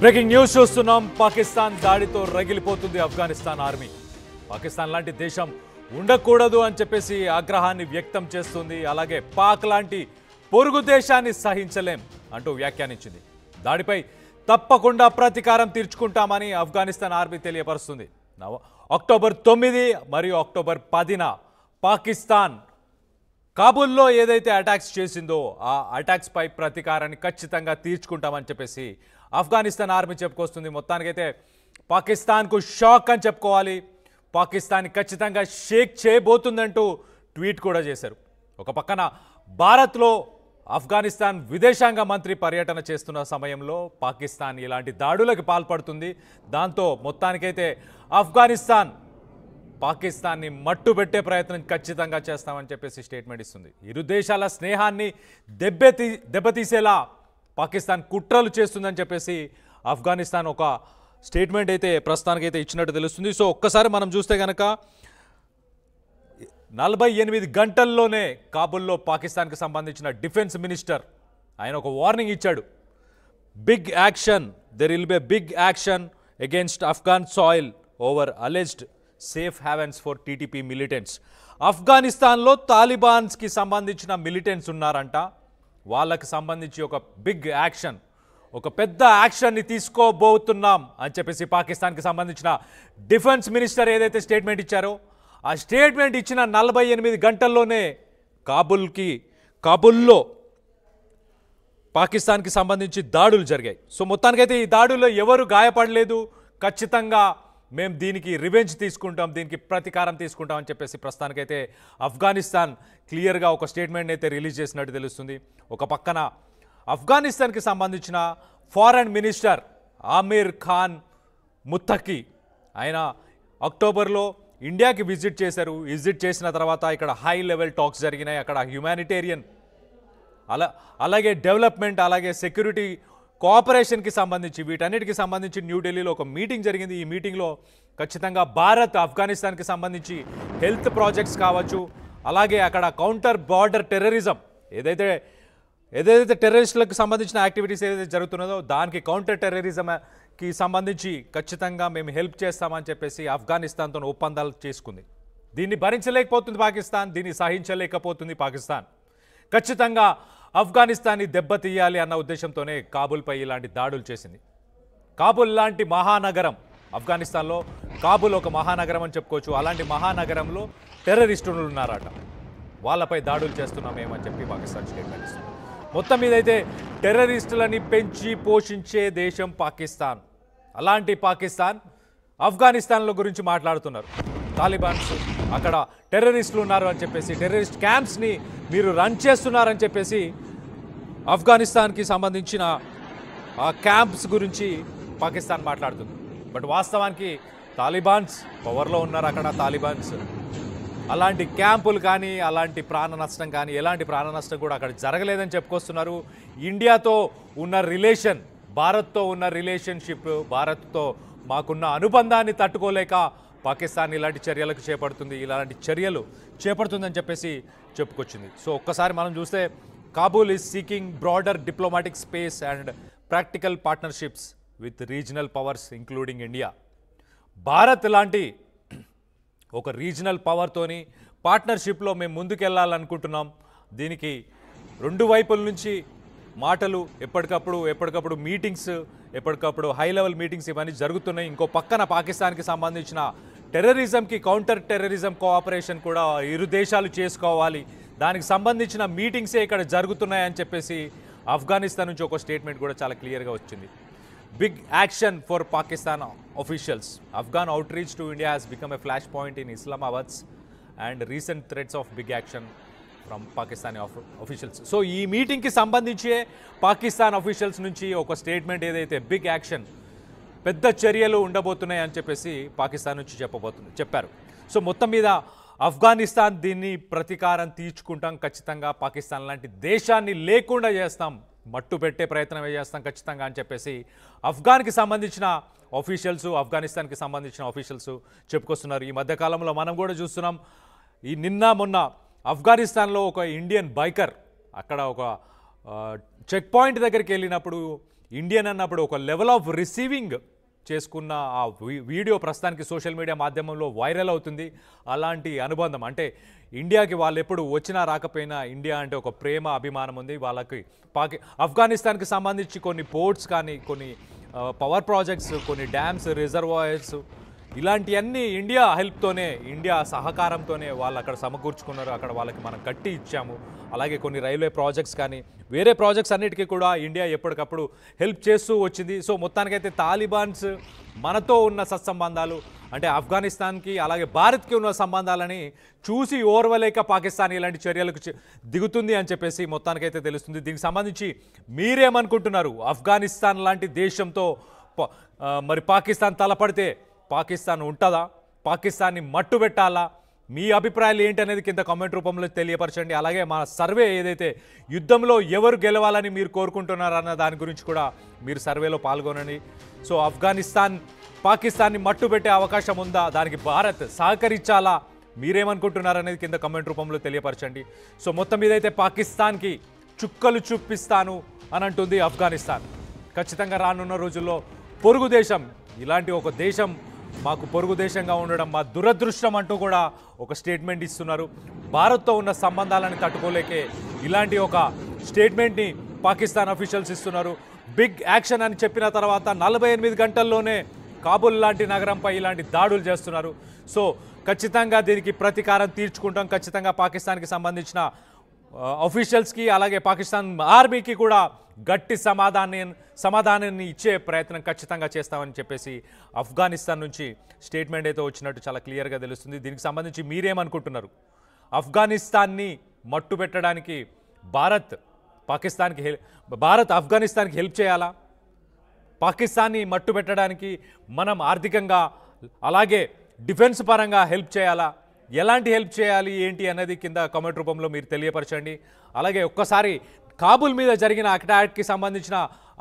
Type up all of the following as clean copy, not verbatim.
Breaking news చూస్తున్నాం. Pakistan దాడితో రగిలిపోతుంది Afghanistan army. Pakistan లాంటి దేశం ఉండకూడదు అని చెప్పేసి ఆగ్రహాన్ని వ్యక్తం చేస్తుంది. అలాగే పాక్ లాంటి పొరుగు దేశాన్ని సహించలేం అంటూ వ్యాఖ్యానించింది. దాడిపై తప్పకుండా ప్రతీకారం తీర్చుకుంటామని ఆఫ్ఘనిస్తాన్ ఆర్మీ తెలియపరుస్తుంది. అక్టోబర్ 9 మరియు అక్టోబర్ 10న పాకిస్తాన్ కాబూల్లో ఏదైతే అటాక్స్ చేసిందో ఆ అటాక్స్ పై ప్రతీకారాన్ని ఖచ్చితంగా తీర్చుకుంటామని చెప్పేసి ఆఫ్ఘనిస్తాన్ ఆర్మీ చెప్పుకొస్తుంది. మొత్తానికైతే పాకిస్తాన్కు షాక్ అని చెప్పుకోవాలి. పాకిస్తాన్ ఖచ్చితంగా షేక్ చేయబోతుందంటూ ట్వీట్ కూడా చేశారు. ఒక పక్కన భారత్లో ఆఫ్ఘనిస్తాన్ విదేశాంగ మంత్రి పర్యటన చేస్తున్న సమయంలో పాకిస్తాన్ ఇలాంటి దాడులకు పాల్పడుతుంది. దాంతో మొత్తానికైతే ఆఫ్ఘనిస్తాన్ పాకిస్తాన్ని మట్టుబెట్టే ప్రయత్నం ఖచ్చితంగా చేస్తామని చెప్పేసి స్టేట్మెంట్ ఇస్తుంది. ఇరు దేశాల స్నేహాన్ని దెబ్బతీసేలా పాకిస్తాన్ కుట్రలు చేస్తుందని చెప్పేసి ఆఫ్ఘనిస్తాన్ ఒక స్టేట్మెంట్ అయితే ప్రస్తుతానికైతే ఇచ్చినట్టు తెలుస్తుంది. సో ఒక్కసారి మనం చూస్తే కనుక 48 గంటల్లోనే కాబూల్లో పాకిస్తాన్కి సంబంధించిన డిఫెన్స్ మినిస్టర్ ఆయన ఒక వార్నింగ్ ఇచ్చాడు. Big action, there will be a big action against Afghan soil over alleged safe havens for TTP militants. ఆఫ్ఘనిస్తాన్లో తాలిబాన్స్కి సంబంధించిన మిలిటెంట్స్ ఉన్నారంట. వాళ్ళకి సంబంధించి ఒక బిగ్ యాక్షన్, ఒక పెద్ద యాక్షన్ని తీసుకోబోతున్నాం అని చెప్పేసి పాకిస్తాన్కి సంబంధించిన డిఫెన్స్ మినిస్టర్ ఏదైతే స్టేట్మెంట్ ఇచ్చారో ఆ స్టేట్మెంట్ ఇచ్చిన 48 గంటల్లోనే కాబూల్లో పాకిస్తాన్కి సంబంధించి దాడులు జరిగాయి. సో మొత్తానికైతే ఈ దాడుల్లో ఎవరు గాయపడలేదు. ఖచ్చితంగా మేము దీనికి రివెంజ్ తీసుకుంటాం, దీనికి ప్రతీకారం తీసుకుంటాం అని చెప్పేసి ప్రస్తుతానికైతే ఆఫ్ఘనిస్తాన్ క్లియర్గా ఒక స్టేట్మెంట్ అయితే రిలీజ్ చేసినట్టు తెలుస్తుంది. ఒక పక్కన ఆఫ్ఘనిస్తాన్కి సంబంధించిన ఫారెన్ మినిస్టర్ ఆమీర్ ఖాన్ ముత్తకి ఆయన అక్టోబర్లో ఇండియాకి విజిట్ చేశారు. విజిట్ చేసిన తర్వాత ఇక్కడ హై లెవెల్ టాక్స్ జరిగినాయి. అక్కడ హ్యుమానిటేరియన్ అలాగే డెవలప్మెంట్ అలాగే సెక్యూరిటీ కోఆపరేషన్కి సంబంధించి వీటన్నిటికి సంబంధించి న్యూఢిల్లీలో ఒక మీటింగ్ జరిగింది. ఈ మీటింగ్లో ఖచ్చితంగా భారత్ ఆఫ్ఘనిస్తాన్కి సంబంధించి హెల్త్ ప్రాజెక్ట్స్ కావచ్చు, అలాగే అక్కడ కౌంటర్ బార్డర్ టెర్రరిజం ఏదైతే టెర్రరిస్టులకు సంబంధించిన యాక్టివిటీస్ ఏదైతే జరుగుతున్నదో దానికి కౌంటర్ టెర్రరిజంకి సంబంధించి ఖచ్చితంగా మేము హెల్ప్ చేస్తామని చెప్పేసి ఆఫ్ఘనిస్తాన్తో ఒప్పందాలు చేసుకుంది. దీన్ని భరించలేకపోతుంది పాకిస్తాన్, దీన్ని సహించలేకపోతుంది పాకిస్తాన్. ఖచ్చితంగా ఆఫ్ఘనిస్తాన్ని దెబ్బతీయాలి అన్న ఉద్దేశంతోనే కాబూల్పై ఇలాంటి దాడులు చేసింది. కాబూల్ లాంటి మహానగరం, ఆఫ్ఘనిస్తాన్లో కాబూల్ ఒక మహానగరం అని చెప్పుకోవచ్చు. అలాంటి మహానగరంలో టెర్రరిస్టులు ఉన్నారట. వాళ్ళపై దాడులు చేస్తున్నామేమని చెప్పి పాకిస్తాన్ స్టేట్మెంట్ ఇస్తుంది. మొత్తం మీద అయితే టెర్రరిస్టులని పెంచి పోషించే దేశం పాకిస్తాన్. అలాంటి పాకిస్తాన్ ఆఫ్ఘనిస్తాన్లో గురించి మాట్లాడుతున్నారు. తాలిబాన్స్ అక్కడ టెర్రరిస్టులు ఉన్నారు అని చెప్పేసి, టెర్రరిస్ట్ క్యాంప్స్ని మీరు రన్ చేస్తున్నారని చెప్పేసి ఆఫ్ఘనిస్తాన్కి సంబంధించిన ఆ క్యాంప్స్ గురించి పాకిస్తాన్ మాట్లాడుతుంది. బట్ వాస్తవానికి తాలిబాన్స్ పవర్లో ఉన్నారు. అక్కడ తాలిబాన్స్ అలాంటి క్యాంపులు కానీ అలాంటి ప్రాణ నష్టం కానీ ఎలాంటి ప్రాణ నష్టం కూడా అక్కడ జరగలేదని చెప్పుకొస్తున్నారు. ఇండియాతో ఉన్న రిలేషన్, భారత్తో ఉన్న రిలేషన్షిప్, భారత్తో మాకున్న అనుబంధాన్ని తట్టుకోలేక పాకిస్తాన్ ఇలాంటి చర్యలకు ఇలాంటి చర్యలు చేపడుతుందని చెప్పేసి చెప్పుకొచ్చింది. సో ఒక్కసారి మనం చూస్తే Kabul is seeking broader diplomatic space and practical partnerships with regional powers including India. Bharat లాంటి ఒక రీజనల్ పవర్తోని పార్ట్నర్షిప్లో మేము ముందుకెళ్ళాలనుకుంటున్నాం. దీనికి రెండు వైపుల నుంచి మాటలు ఎప్పటికప్పుడు మీటింగ్స్, ఎప్పటికప్పుడు హై లెవెల్ మీటింగ్స్ ఇవన్నీ జరుగుతున్నాయి. ఇంకో పక్కన పాకిస్తాన్కి సంబంధించిన టెర్రరిజంకి కౌంటర్ టెర్రరిజం కోఆపరేషన్ కూడా ఇరు దేశాలు చేసుకోవాలి, దానికి సంబంధించిన మీటింగ్సే ఇక్కడ జరుగుతున్నాయని చెప్పేసి ఆఫ్ఘనిస్తాన్ నుంచి ఒక స్టేట్మెంట్ కూడా చాలా క్లియర్గా వచ్చింది. Big action for Pakistan officials. Afghan outreach to India has become a flashpoint in Islamabad's and recent threats of big action from Pakistani officials. So ఈ మీటింగ్కి సంబంధించి పాకిస్తాన్ అఫీషియల్స్ నుంచి ఒక స్టేట్మెంట్ ఏదైతే బిగ్ యాక్షన్, పెద్ద చర్యలు ఉండబోతున్నాయి అని చెప్పేసి పాకిస్తాన్ నుంచి చెప్పారు. సో మొత్తం మీద ఆఫ్ఘనిస్తాన్ దీన్ని ప్రతీకారం తీర్చుకుంటాం, ఖచ్చితంగా పాకిస్తాన్ లాంటి దేశాన్ని లేకుండా చేస్తాం, మట్టు పెట్టే ప్రయత్నం చేస్తాం ఖచ్చితంగా అని చెప్పేసి ఆఫ్ఘన్కి సంబంధించిన ఆఫ్ఘనిస్తాన్కి సంబంధించిన ఆఫీషియల్స్ చెప్పుకొస్తున్నారు. ఈ మధ్యకాలంలో మనం కూడా చూస్తున్నాం. ఈ మొన్న ఆఫ్ఘనిస్తాన్లో ఒక ఇండియన్ బైకర్ అక్కడ ఒక చెక్ పాయింట్ దగ్గరికి వెళ్ళినప్పుడు ఇండియన్ అన్నప్పుడు ఒక లెవెల్ ఆఫ్ రిసీవింగ్ చేసుకున్న ఆ వీడియో ప్రస్తుతానికి సోషల్ మీడియా మాధ్యమంలో వైరల్ అవుతుంది. అలాంటి అనుబంధం అంటే ఇండియాకి వాళ్ళు ఎప్పుడు వచ్చినా రాకపోయినా ఇండియా అంటే ఒక ప్రేమ అభిమానం ఉంది వాళ్ళకి. ఆఫ్ఘనిస్తాన్కి సంబంధించి కొన్ని పోర్ట్స్ కానీ, కొన్ని పవర్ ప్రాజెక్ట్స్, కొన్ని డ్యామ్స్, రిజర్వాయర్స్ ఇలాంటివన్నీ ఇండియా హెల్ప్తోనే, ఇండియా సహకారంతోనే వాళ్ళు అక్కడ సమకూర్చుకున్నారు. అక్కడ వాళ్ళకి మనం కట్టి ఇచ్చాము. అలాగే కొన్ని రైల్వే ప్రాజెక్ట్స్ కానీ వేరే ప్రాజెక్ట్స్ అన్నిటికీ కూడా ఇండియా ఎప్పటికప్పుడు హెల్ప్ చేస్తూ వచ్చింది. సో మొత్తానికైతే తాలిబాన్స్ మనతో ఉన్న సత్సంబంధాలు అంటే ఆఫ్ఘనిస్తాన్కి అలాగే భారత్కి ఉన్న సంబంధాలని చూసి ఓర్వలేక పాకిస్తాన్ ఇలాంటి చర్యలకు దిగుతుంది అని చెప్పేసి మొత్తానికైతే తెలుస్తుంది. దీనికి సంబంధించి మీరేమనుకుంటున్నారు? ఆఫ్ఘనిస్తాన్ లాంటి దేశంతో మరి పాకిస్తాన్ తలపడితే పాకిస్తాన్ ఉంటుందా? పాకిస్తాన్ని మట్టు పెట్టాలా? మీ అభిప్రాయాలు ఏంటి అనేది కింద కామెంట్ రూపంలో తెలియపరచండి. అలాగే మా సర్వే ఏదైతే యుద్ధంలో ఎవరు గెలవాలని మీరు కోరుకుంటున్నారన్న దాని గురించి కూడా మీరు సర్వేలో పాల్గొనండి. సో ఆఫ్ఘనిస్తాన్ పాకిస్తాన్ని మట్టు పెట్టే అవకాశం ఉందా? దానికి భారత్ సహకరించాలా? మీరేమనుకుంటున్నారనేది కింద కామెంట్ రూపంలో తెలియపరచండి. సో మొత్తం మీద అయితే పాకిస్తాన్కి చుక్కలు చూపిస్తాను అని అంటుంది ఆఫ్ఘనిస్తాన్. ఖచ్చితంగా రానున్న రోజుల్లో పొరుగు దేశం, ఇలాంటి ఒక దేశం మాకు పొరుగు దేశంగా ఉండడం మా దురదృష్టం అంటూ కూడా ఒక స్టేట్మెంట్ ఇస్తున్నారు. భారత్తో ఉన్న సంబంధాలను తట్టుకోలేకే ఇలాంటి ఒక స్టేట్మెంట్ని పాకిస్తాన్ అఫీషియల్స్ ఇస్తున్నారు. బిగ్ యాక్షన్ అని చెప్పిన తర్వాత 48 గంటల్లోనే కాబూల్ లాంటి నగరంపై ఇలాంటి దాడులు చేస్తున్నారు. సో ఖచ్చితంగా దీనికి ప్రతీకారం తీర్చుకుంటాం. ఖచ్చితంగా పాకిస్తాన్కి సంబంధించిన అఫీషియల్స్కి అలాగే పాకిస్తాన్ ఆర్మీకి కూడా గట్టి సమాధానాన్ని ఇచ్చే ప్రయత్నం ఖచ్చితంగా చేస్తామని చెప్పేసి ఆఫ్ఘనిస్తాన్ నుంచి స్టేట్మెంట్ అయితే వచ్చినట్టు చాలా క్లియర్గా తెలుస్తుంది. దీనికి సంబంధించి మీరేమనుకుంటున్నారు? ఆఫ్ఘనిస్తాన్ని మట్టు పెట్టడానికి భారత్ ఆఫ్ఘనిస్తాన్కి హెల్ప్ చేయాలా? పాకిస్తాన్ని మట్టు పెట్టడానికి మనం ఆర్థికంగా అలాగే డిఫెన్స్ పరంగా హెల్ప్ చేయాలా? ఎలాంటి హెల్ప్ చేయాలి ఏంటి అనేది కింద కామెంట్ రూపంలో మీరు తెలియపరచండి. అలాగే ఒక్కసారి కాబూల్ మీద జరిగిన అటాక్కి సంబంధించిన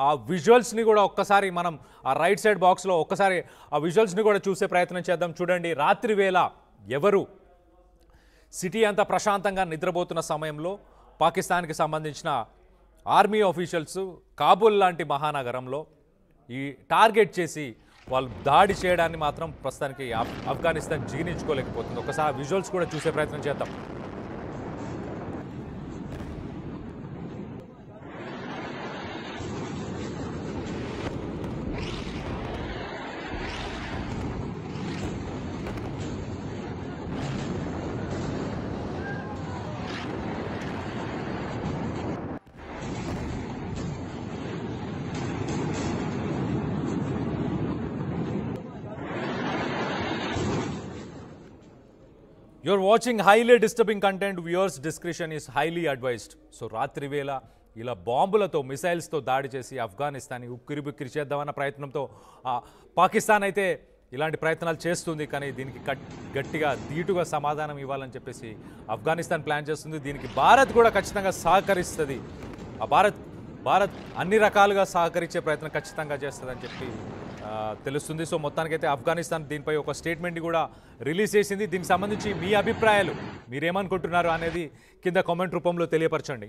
ఆ విజువల్స్ని కూడా ఒక్కసారి మనం ఆ రైట్ సైడ్ బాక్స్లో ఒక్కసారి ఆ విజువల్స్ని కూడా చూసే ప్రయత్నం చేద్దాం. చూడండి, రాత్రి వేళ ఎవరు సిటీ అంతా ప్రశాంతంగా నిద్రపోతున్న సమయంలో పాకిస్తాన్కి సంబంధించిన ఆర్మీ ఆఫీషియల్స్ కాబూల్ లాంటి మహానగరంలో ఈ టార్గెట్ చేసి వాళ్ళు దాడి చేయడాన్ని మాత్రం ప్రస్తుతానికి ఆఫ్ఘనిస్తాన్ జీర్ణించుకోలేకపోతుంది. ఒకసారి విజువల్స్ కూడా చూసే ప్రయత్నం చేద్దాం. You're watching highly disturbing content. Viewers' discretion is highly advised. So రాత్రి వేళ ఇలా బాంబులతో మిసైల్స్తో దాడి చేసి ఆఫ్ఘనిస్తాన్ని ఉక్కిరిబిక్కిరి చేద్దామన్న ప్రయత్నంతో పాకిస్తాన్ అయితే ఇలాంటి ప్రయత్నాలు చేస్తుంది. కానీ దీనికి గట్టిగా ధీటుగా సమాధానం ఇవ్వాలని చెప్పేసి ఆఫ్ఘనిస్తాన్ ప్లాన్ చేస్తుంది. దీనికి భారత్ కూడా ఖచ్చితంగా సహకరిస్తుంది. భారత్ అన్ని రకాలుగా సహకరించే ప్రయత్నం ఖచ్చితంగా చేస్తుందని చెప్పి తెలుస్తుంది. సో మొత్తానికైతే ఆఫ్ఘనిస్తాన్ దీనిపై ఒక స్టేట్మెంట్ కూడా రిలీజ్ చేసింది. దీనికి సంబంధించి మీ అభిప్రాయాలు మీరేమనుకుంటున్నారు అనేది కింద కామెంట్ రూపంలో తెలియపరచండి.